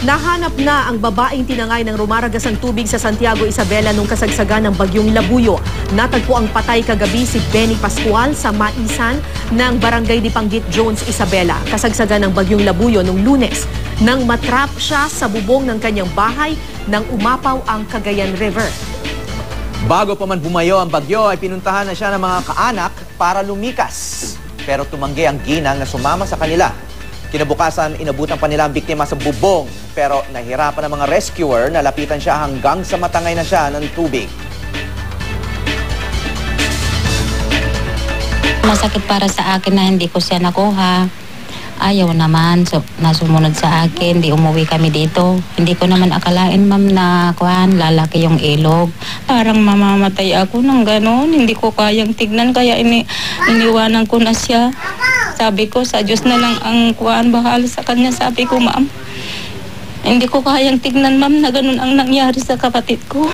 Nahanap na ang babaeng tinangay ng rumaragasang tubig sa Santiago, Isabela nung kasagsagan ng bagyong Labuyo. Natagpo ang patay kagabi si Benny Pascual sa maisan ng Barangay Dipanggit Jones, Isabela. Kasagsagan ng bagyong Labuyo nung Lunes nang matrap siya sa bubong ng kanyang bahay nang umapaw ang Cagayan River. Bago pa man bumayo ang bagyo ay pinuntahan na siya ng mga kaanak para lumikas. Pero tumanggi ang ginang na sumama sa kanila. Kinabukasan, inabutan pa nila ang biktima sa bubong. Pero nahirapan ang mga rescuer na lapitan siya hanggang sa matangay na siya ng tubig. Masakit para sa akin na hindi ko siya nakuha. Ayaw naman, nasumunod sa akin, di umuwi kami dito. Hindi ko naman akalain, ma'am, na lalaki yung ilog. Parang mamamatay ako ng gano'n. Hindi ko kayang tignan, kaya iniwanan ko na siya. Sabi ko, sa Diyos na lang ang bahala sa kanya. Sabi ko, ma'am, hindi ko kayang tignan, ma'am, na gano'n ang nangyari sa kapatid ko.